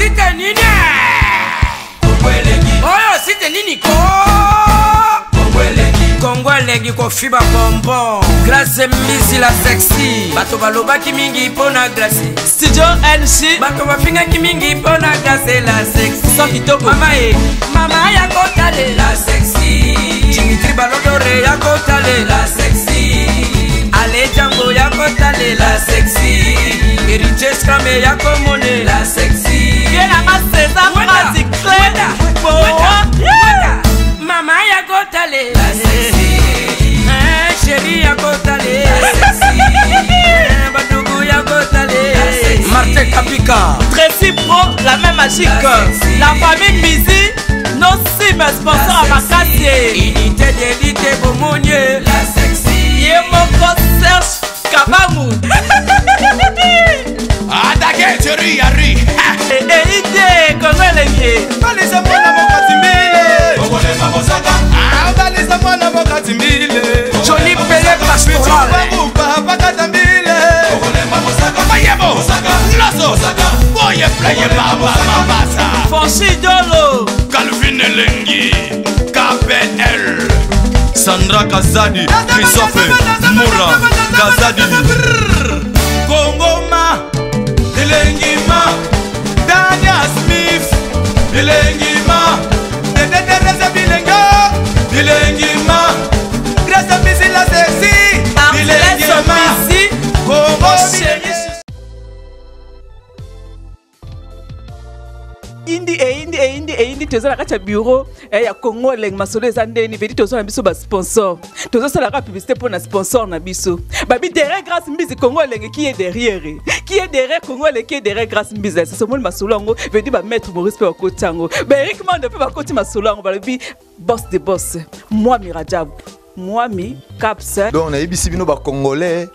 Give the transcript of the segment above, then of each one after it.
site nini oyo site nini ko Kongolegi ko fiba bonbon Grâce Mbisi la sexy Bato balobaki mingi pona glace Studio NC Bato bafingaki mingi pona glace la sexy Sans kitoko Mama ya kotale la sexy Dimitri Balodore ya kotale la sexy Ale Django ya kotale la sexy Héritier Scramé ya komone la sexy Viens à César Magic Mama ya kotale la sexy Chérie ya kotale la sexy Batougou ya kotale la sexy Martin Kapika Tracy Pro, la même magique la famille Mizi, nos sim sponsors à Makassi Unité d'élite Bomonier la sexy Yemoko Serge Kabamu Attaquez, chérie, Yari Ide, Kongolegi Balisa mwana mokati mbile Kongole mamosaka Balisa mwana mokati mbile Johnny Pelé Pastoral Chupa bakata mbile Kongole mamosaka Mayebo Loso Boye playe baba mabasa Fonchi Dolo Calvin Elengi KPL Sandra Kazadi Christophe Moura Kazadi Kongoma Elengi ma Dania Smith Elengi ma Teresa Bilenga Elengi ma Grâce Mbisi la sexy Elengi ma Kongo indi tozala kati ya bureau ya Congo leng masolo eza ndeni vedi tozala biso ba sponsor tozosala ka publicité pour na sponsor na biso babi derrière Grâce Mbisi Congo leng qui est derrière Congo leng qui est derrière Grâce Mbisi ça somol masolo ngo vedi ba maître Maurice pe bakotango ba Eric Mande pe bakoti masolo ngo balobi boss de boss moi Mirajab moi mi caps donc on a ibisi bino ba congolais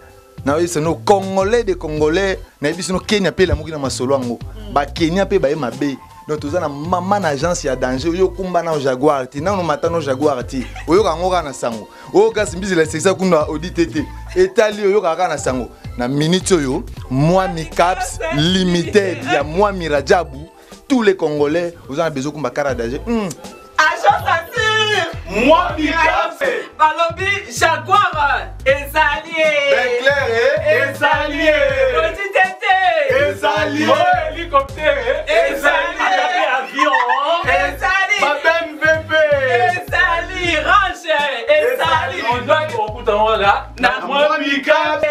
na c'est nos congolais de congolais na ibisi no Kenya pe la muki na masolo ngo ba Kenya pe ba mabe donc tous na maman agence ya danger yo kumba na Jaguar ti na no matano Jaguar ti oyo kangoka na sango o Grâce Mbisi la sexa kuna auditete etali oyo kaka na sango na minute oyo moi mi caps limited ya moi Mirajabu tous les congolais vous avez besoin kumba kara danger agence assure moi mi caps balobi Jaguar ezalié Ezalié petit tété Ezalié hélicoptère Ezalié avion ezali Babem VP ezali range ezali on doit okuta wala na moi mi caps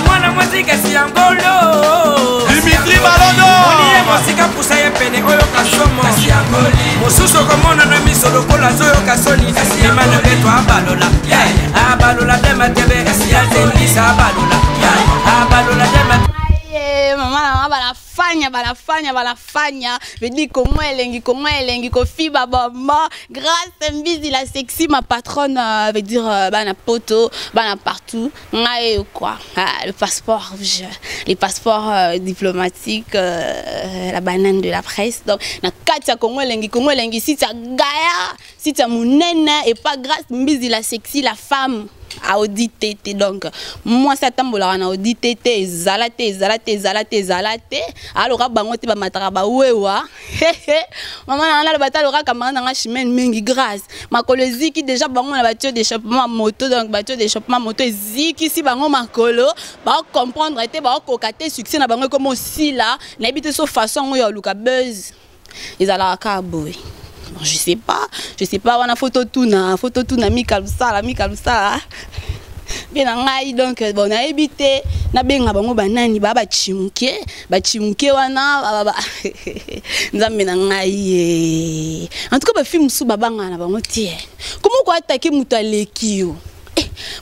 Mwana muzika siangolo Dimitri Balodo Oniye mosika pusa ye pene oyo kasomo Mosusu komona na miso lokola zoyo kasoni Imana beto abalola Abalola dema tebe Yazenisa abalola Abalola dema Mama balafanya vedi Congo elengi kofiba bamba Grâce Mbisi la sexy ma patronne veut dire bana poto bana partout ngai quoi le passeport rouge les passeports diplomatiques la banane de la presse donc na katia Congo elengi si tu gaya si tu munene et pas Grâce Mbisi la sexy la femme à auditer donc moi ça tambola na auditer zalate alors bango te ba matara ba wewa maman na le batalo ka kamana nga chimene mingi Grâce makolo ziki déjà bango na batio d'échappement moto donc batio d'échappement moto ziki si bango makolo ba comprendre te ba kokate succès na bango comme aussi là na bité so façon yo luka buzz ezala ka boy. Je sais pas, on a photo tout na mi kalusa bien ngai donc bon na habité na benga bango banani ba chimuke wana nzambe na ngai en tout cas ba film sou babanga na bango tie comment ko attaquer muto alekio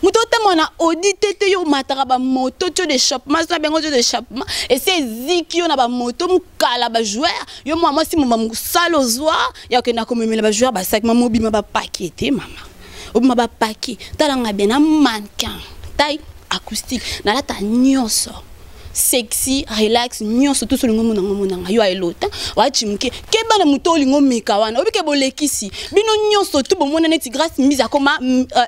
muto temona audité te yo matara ba moto to de échappement ça bengo de échappement et c'est zikio na ba moto mukala ba joueur yo moi si mama musalo zwa ya ke na komemela ba joueur ba sac mama obima ba paqueté mama obima ba paquet talanga bien na mannequin taille acoustique na lata nyonso sexy relax nyonso tout solingo monanga yo elota wa chimuke keba na muto lingo meka wana obike bolekisi bino nyonso tout bomona neti grâce mise à comme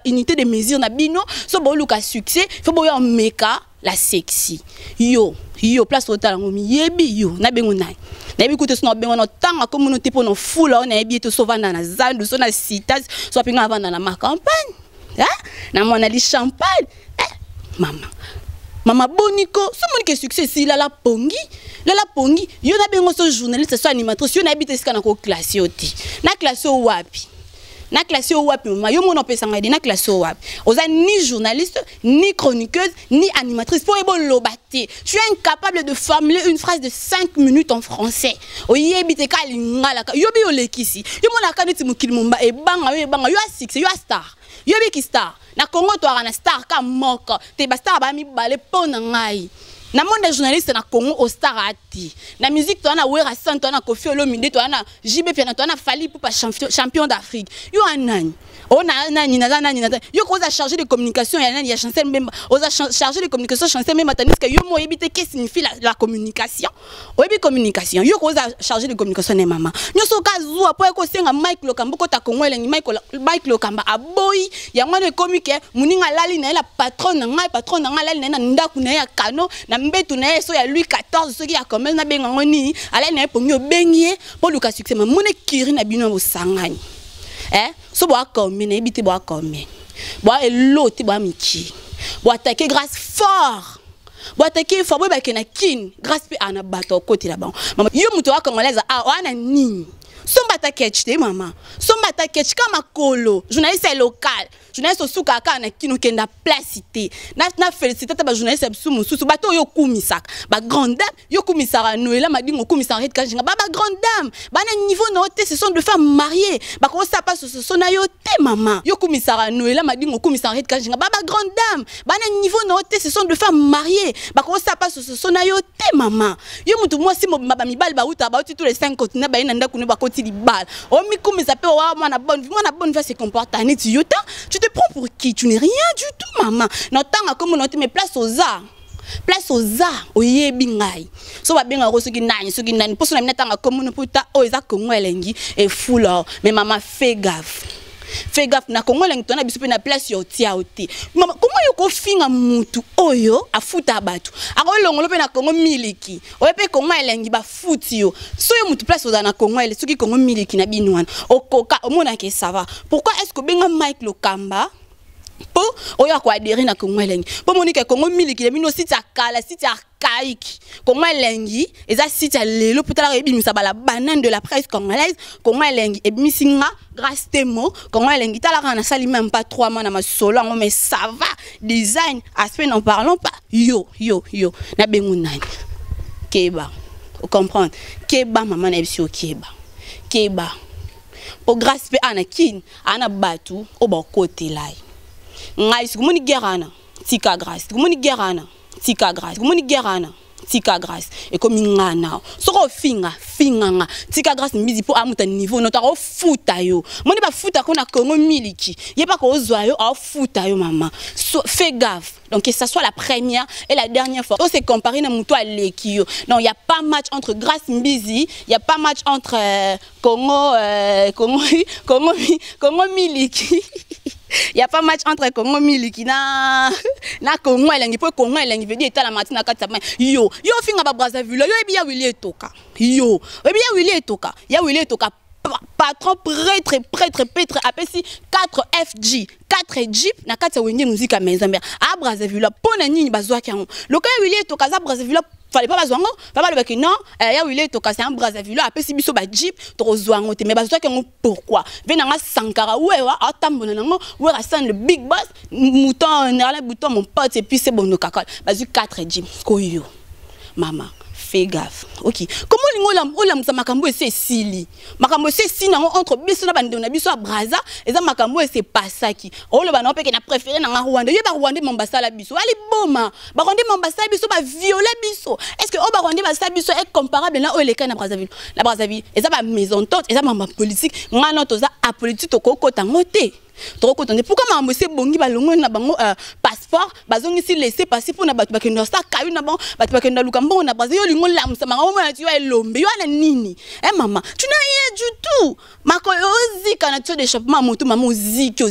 unité de mesure na bino so boluka succès faut boya meka la sexy yo place total ngomi yebi yo na bengo nai na yebi kuto sino bengo no tanga comme no tipo no fula na yebi to sovanda na zandu so na citas so pinga vanda na ma campagne na mona li champagne Mama Boniko, so mon succès si la pongi yo na bengo so journaliste so animatrice yo na habite sika na ko classe oti na classe wapi mama yo mon opesanga na classe wapi oza ni journaliste ni chroniqueuse ni animatrice pour ebo lobate tu es incapable de formuler une phrase de 5 minutes en français oyebite ka lingala yo bi olekisi yo mona kaneti mukili mumba e banga yo a succès yo a star yo bi ki star na Congo to ana star ka moko te ba star ba mi bale pona ngai na monde journaliste na Congo au star ati na musique to ana Wera Sant to ana Koffi Olomide to ana JB Piana to ana Fally Ipupa champion d'Afrique yo anani nani yo ko za chargé de communication ya nani ya Chancel Mbemba oza chargé de communication Chancel Mbemba taniska yo mo yebite qu'est-ce signifie la communication oyebi communication yo ko za chargé de communication ne mama nyoso ka zuwa po ko senga Mike Lokamba ko ta Congo elengi Mike Lokamba aboyi ya ngwane komike muninga lali na la patron na ngai lali na ndaku na ya kano na mbetu na so ya Louis 14 so ki ya commerce na benga ngoni ala na po nyo bengie po luka succès ma mone kiri na bino bo sangani so boa comme na ebité boa comme boa eloti boa miki boa attaquer grâce fort boa attaquer fort boa ba na kin grâce pe ana bato côté là-bas mama yo muto wa congolaise wana nini somba attaquer te mama somba attaquer kama kolo journaliste local journaliste suka ka na kino kenda placité na féliciter ta ba journaliste absumu susu bato yo kumisaka ba grande dame yo kumisaka Noëlla madingo kumisaka ret kanjinga ba grande dame ba na niveau na hôtel ce sont de femmes mariées ba ko ça passe ce sont na yo te mama yo kumisaka Noëlla madingo kumisaka ret kanjinga ba grande dame ba na niveau na hôtel ce sont de femmes mariées ba ko ça passe ce sont na yo te mama yo mutu moi si ba mibal ba uta ba uti tous les 5 continents ba ina ndaku ne ba koti libal o mi kumisa pe wa mwana bonne va se comporter neti yota tu te prends pour qui? Tu n'es rien du tout, maman. N'entends comme on mais place aux arts. Place aux arts. Oye bingai. So va bien en rose qui nani. Pour cela, n'entends comme on peut ta oisa comme elengi et fou là. Mais maman fait gaffe. Fais gaffe na Congo lengi tona biso pe na place yo tia oti. Mama comment yo ko finga mutu oyo afuta batu. Akolongolo pe na Congo miliki. Oye pe Congo elengi ba futi yo. So yo mutu place oza na Congo ele soki Congo miliki na binwana. Okoka omona ke ça va. Pourquoi est-ce que benga Mike Lokamba po oyo ko adhérer na Congo elengi. Po monique Congo miliki bino site akala site archaïque. Congo elengi eza site lelo potala ebimisa bala banane de la presse congolaise. Congo elengi ebimisinga grâce temo Congo elengi tala kana sali même pas 3 mois na masolo mais ça va design aspect n'en parlons pas yo na bengu nani keba vous comprendre keba maman na bisio keba pour grâce pe anakin ana batu o ba côté là ngai sikumoni gerana tika grâce sikumoni gerana tika grâce sikumoni gerana tika grâce et comme ngana soko finga tika grâce mbizi po amuta niveau notaro futa yo moni ba futa kona Congo miliki yeba ko ozwa yo a futa yo maman so, fais gaffe donc que ça soit la première et la dernière fois on s'est comparé na muto à lekio non il y a pas match entre Grâce Mbizi il y a pas match entre Congo miliki il y a pas match entre Congo miliki na Congo elengi po Congo elengi veut dire état la matin na katama yo finga ba Brazzaville yo ebi ya Willy Etoka ya Willy Etoka patron prêtre apesi 4 FG 4 Jeep na kati wenge musique à Mezamber à Brazzaville pona nini bazwa kango loka ya Willy Etoka za Brazzaville fallait pas bazwango papa le baki non ya Willy Etoka c'est un Brazzaville apesi biso ba Jeep to zwango te mais bazwa kango pourquoi venanga Sankara wewa atambona nango Wera Sant le big boss mouton nerla bouton mon pote et puis c'est bon no kakol bazui 4 Jeep koyo maman fais gaffe. OK. Comment lingola makambo c'est sili. Makambo c'est sina entre biso na bande na biso a Brazza et ça makambo c'est pas ça qui. Oh le bana pe na préféré na Rwanda. Ye ba Rwanda Mombasa la biso. Ali boma. Ba Rwanda Mombasa biso ba violer biso. Est-ce que ba Rwanda ba biso est comparable na o le cas na Brazzaville. La Brazzaville et ça ba maison tante et ça mamba politique. Ngana to za a politique to kokota ngote. Pourquoi maman c'est bongi ba longo na bango passeport bazongi si laisser passer pour na batu bakenda sa kayu na bon batu bakenda lukambo na bazo yo lingo lamsa mama mama tu ya elombe yo na nini maman tu n'as rien du tout makolo zika na tu d'échappement moto maman ziki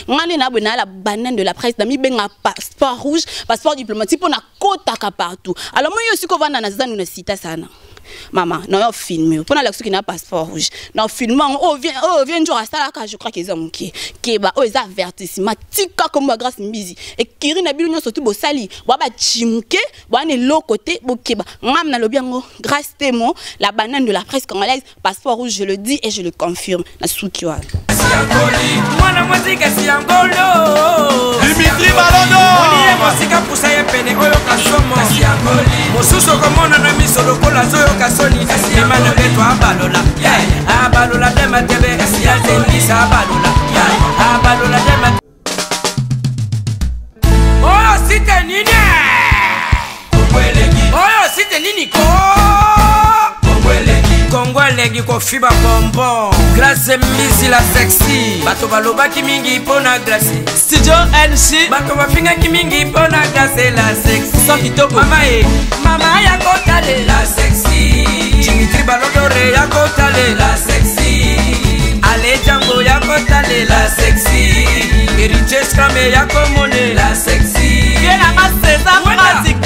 ngane na bona la banane de la presse na mi benga passeport rouge passeport diplomatique pour na kota partout alors moi yo siko vanda na zanu na sita sana maman non yo filmer pour na la qui na passeport rouge non filmant vient jour à ça là je crois qu'ils ont qui ba les avertissement tika comme grâce mbizi et kiri na bilunyo surtout bo sali ba chimke ba ne lo côté bo keba ngam na lobiango grâce témoin la banane de la presse congolaise passeport rouge je le dis et je le confirme na sukiwa mwana muzika siangolo Dimitri Balondo Oliye mosika pusa ye pene oyo kasomo siangoli mosusu komona na miso lokola zoyo kasoni imana leto abalola abalola de matebe ya zendisa abalola de matebe oyo site nini oyo site nini ko Kongolegi ko fiba bonbon Grâce misi la sexy Bato baloba ki mingi pona grâce Studio NC Bato bafinga ki mingi pona grâce la sexy So kitoko Mama ya kotale la sexy Dimitri Balodore ya kotale la sexy Ale Django ya kotale la sexy Eriches Kame ya komone la sexy Viena ma César Pratique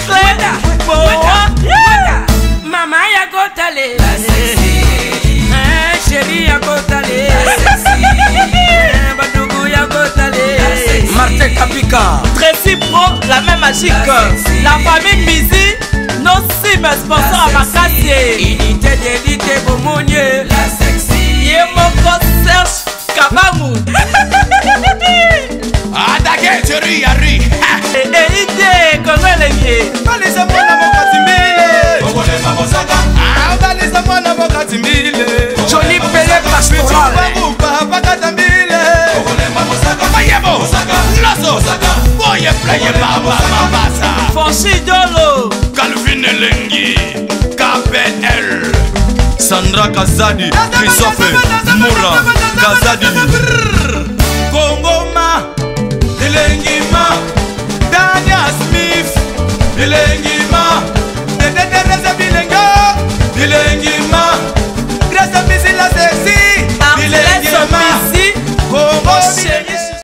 Mama ya kotale la sexy Chérie ya kotale la sexy Badougou ya kotale Martin Kapika Tracy Pro, la même magique la famille Mizi nos sim sponsor à Makassi Unité d'élite Bomonier la sexy Yemoko Serge Kabamu Adake chérie Yari Ide Kongolegi Balisa mwana mokatimbile Kongole mamosaka Balisa mwana mokatimbile Johnny Pelé Pastoral Pakatambile Kongole mamosaka Mayebo Lasso Boye playe baba mabasa Fonchi Dolo Calvin Elengi KPL Sandra Kazadi Christophe Moura Kazadi